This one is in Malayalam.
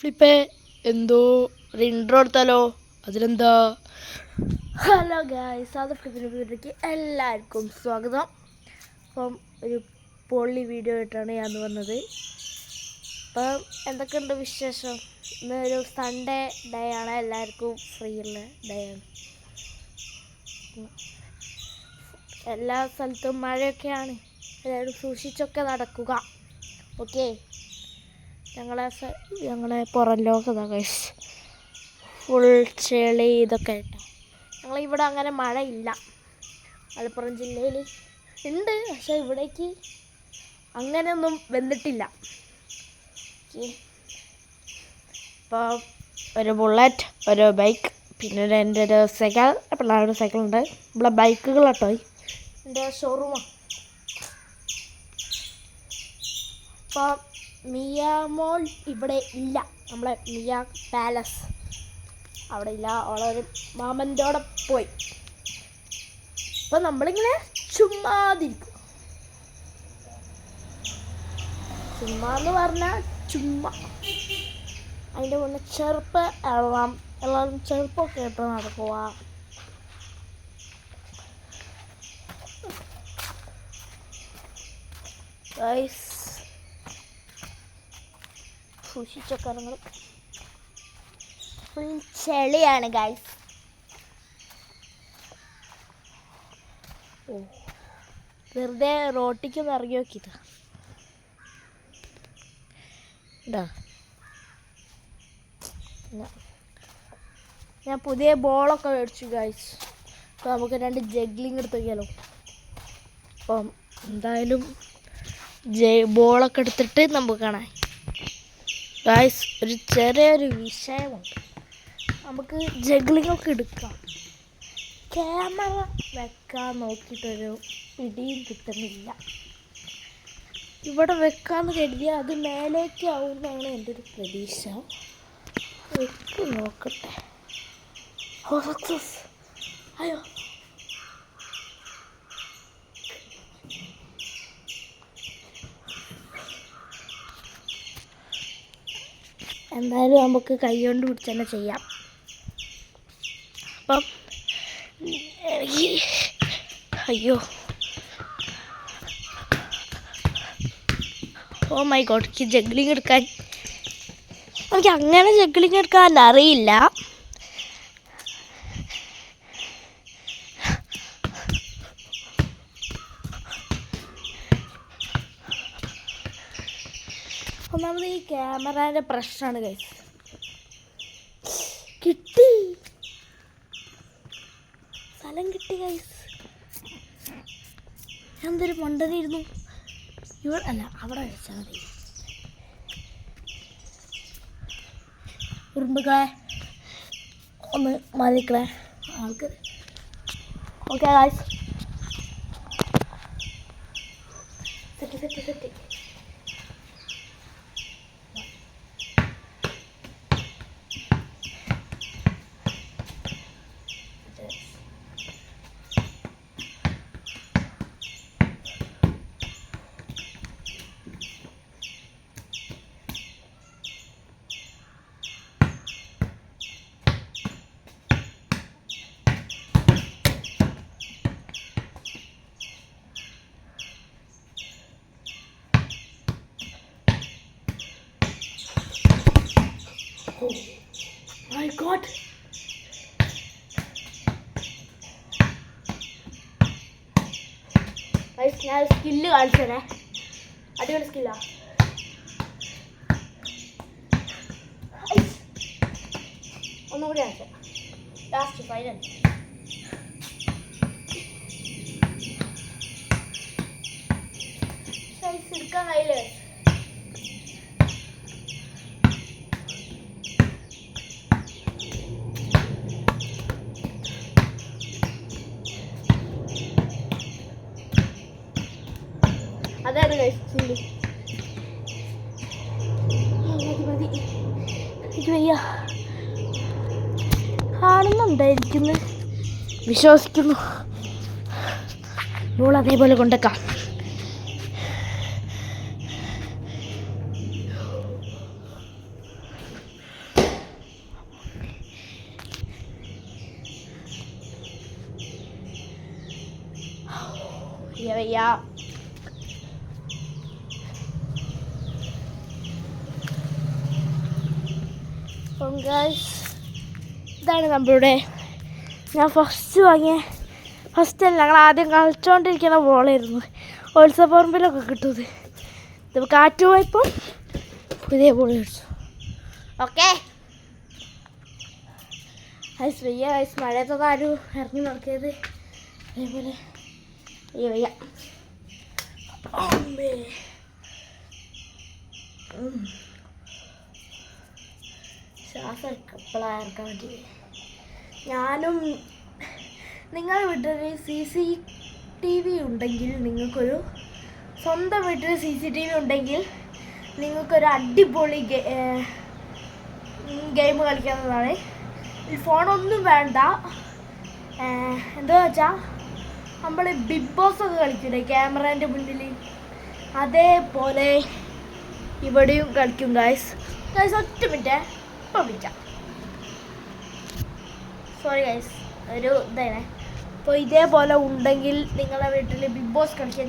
ഫ്ലിപ്പേ എന്തോ ഒരു ഇൻട്രോ എടുത്താലോ? അതിലെന്താ? ഹലോ ഗായ്സ്, അത് ഫ്ലിപ്പിൻ്റെ വീട്ടിലേക്ക് എല്ലാവർക്കും സ്വാഗതം. അപ്പം ഒരു പൊള്ളി വീഡിയോ ആയിട്ടാണ് ഞാൻ വന്നത്. അപ്പം എന്തൊക്കെയുണ്ട് വിശേഷം? ഇന്ന് ഒരു സൺഡേ ഡേ ആണ്, എല്ലാവർക്കും ഫ്രീ ഉള്ള ഡേ ആണ്. എല്ലാ സ്ഥലത്തും മഴയൊക്കെയാണ്, എല്ലാവരും സൂക്ഷിച്ചൊക്കെ നടക്കുക. ഓക്കെ, ഞങ്ങളെ പുറം ലോകതാ ഗൈസ്, ഫുൾ ചെളി ഇതൊക്കെ ആയിട്ടാണ്. ഞങ്ങളിവിടെ അങ്ങനെ മഴയില്ല. മലപ്പുറം ജില്ലയിൽ ഉണ്ട്, പക്ഷേ ഇവിടേക്ക് അങ്ങനെയൊന്നും വന്നിട്ടില്ല. ഇപ്പോൾ ഒരു ബുള്ളറ്റ്, ഒരു ബൈക്ക്, പിന്നെ എൻ്റെ ഒരു സൈക്കിൾ, പിള്ളേരുടെ സൈക്കിളുണ്ട്. ഇവിടെ ബൈക്കുകൾ കേട്ടോ, എൻ്റെ ഷോറൂമാണ്. അപ്പോൾ മിയ മോൾ ഇവിടെ ഇല്ല, നമ്മളെ മിയ പാലസ് അവിടെ ഇല്ല, അവളൊരു മാമൻ്റെ അവിടെ പോയി. അപ്പം നമ്മളിങ്ങനെ ചുമ്മാതിരിക്കും. ചുമ്മാ എന്ന് പറഞ്ഞാൽ ചുമ്മാ അതിൻ്റെ മുന്നേ ചെറുപ്പ് എല്ലാവരും ചെറുപ്പൊക്കെ ഇട്ട് നടക്കുക. ഗൈസ്, സൂക്ഷിച്ചക്കാരങ്ങൾ ഫുൾ ചെളിയാണ് ഗൈസ്. ഓ, വെറുതെ റോട്ടിക്കൊന്ന് ഇറങ്ങി നോക്കിയത് ഇതാ. ഞാൻ പുതിയ ബോളൊക്കെ മേടിച്ചു ഗൈസ്. അപ്പോൾ നമുക്ക് 2 ജഗ്ലിങ് എടുത്ത് വയ്ക്കാലോ. അപ്പം എന്തായാലും ബോളൊക്കെ എടുത്തിട്ട് നമുക്ക് കാണാം ഗൈസ്. ഒരു ചെറിയൊരു വിഷയമുണ്ട്, നമുക്ക് ജഗ്ലിങ്ങൊക്കെ എടുക്കാം. ക്യാമറ വെക്കാൻ നോക്കിയിട്ടൊരു പിടിയും കിട്ടുന്നില്ല. ഇവിടെ വെക്കാമെന്ന് കരുതിയാൽ അത് മേലേക്ക് ആവുമെന്നാണ് എൻ്റെ ഒരു പ്രതീക്ഷ. വെക്ക് നോക്കട്ടെ. ഓ, സക്സസ്. അയ്യോ, എന്തായാലും നമുക്ക് കൈ കൊണ്ട് പിടിച്ച് തന്നെ ചെയ്യാം. അപ്പം അയ്യോ, ഓ മൈ ഗോഡ്, എനിക്ക് ജഗ്ലിങ് എടുക്കാൻ, എനിക്ക് അങ്ങനെ ജഗ്ലിങ് എടുക്കാൻ അറിയില്ല. ഒന്നാമത് ഈ ക്യാമറേൻ്റെ പ്രശ്നമാണ് ഗൈസ്. കിട്ടി, സ്ഥലം കിട്ടി ഗൈസ്. ഞാൻ എന്തൊരു മണ്ടനായിരുന്നു. ഇവിടെ അല്ല, അവിടെ വെച്ചാൽ മതി. ഉറുമ്പുകളെ ഒന്ന് മതിക്കളെ ആൾക്ക്. Okay guys, set set set. Oh my God! ഞാൻ സ്കില്ല് കാണിച്ചതേ, അടിപൊളി സ്കില്ലാ. ഒന്നുകൂടി കാണിച്ച ലാസ്റ്റ് ഫൈനൽ. എടുക്കാൻ കഴിയില്ലേ? അതാണ് കഴിച്ചില്ല. മതി എനിക്ക് വയ്യ. കാണുന്നുണ്ടായിരിക്കുന്നു, വിശ്വസിക്കുന്നു. ബോൾ അതേപോലെ കൊണ്ടേക്കാം. വയ്യ വയ്യ. അപ്പം ഗൈസ് ഇതാണ് നമ്മളുടെ ഞാൻ ഫസ്റ്റ് ഞങ്ങൾ ആദ്യം കളിച്ചുകൊണ്ടിരിക്കുന്ന ബോളായിരുന്നു. ഉത്സവപ്പറമ്പിലൊക്കെ കിട്ടുന്നത്. ഇത് കാറ്റ് പോയപ്പം പുതിയ ബോൾ മേടിച്ചു. ഓക്കെ ഐസ് വയ്യ. ഐസ് മഴയത്തൊക്കെ ആരും ഇറങ്ങി നടക്കരുത്. അതേപോലെ വയ്യ. ശ്വാസം കപ്പളായിരിക്കാൻ പറ്റി. ഞാനും നിങ്ങളുടെ വീട്ടിൽ CCTV ഉണ്ടെങ്കിൽ നിങ്ങൾക്കൊരു സ്വന്തം വീട്ടിൽ CCTV ഉണ്ടെങ്കിൽ നിങ്ങൾക്കൊരു അടിപൊളി ഗെയിം കളിക്കാവുന്നതാണ്. ഫോണൊന്നും വേണ്ട. എന്താ വെച്ചാൽ നമ്മൾ ബിഗ് ബോസ് ഒക്കെ കളിക്കില്ലേ ക്യാമറേൻ്റെ മുന്നിൽ, അതേപോലെ ഇവിടെയും കളിക്കും ഗൈസ്. ഒറ്റ മിനിറ്റ് ഇപ്പം വിളിക്കാം. സോറി ഗൈസ്, ഒരു ഇതാണ്. അപ്പോൾ ഇതേപോലെ ഉണ്ടെങ്കിൽ നിങ്ങളുടെ വീട്ടിൽ ബിഗ് ബോസ് കളിക്കാൻ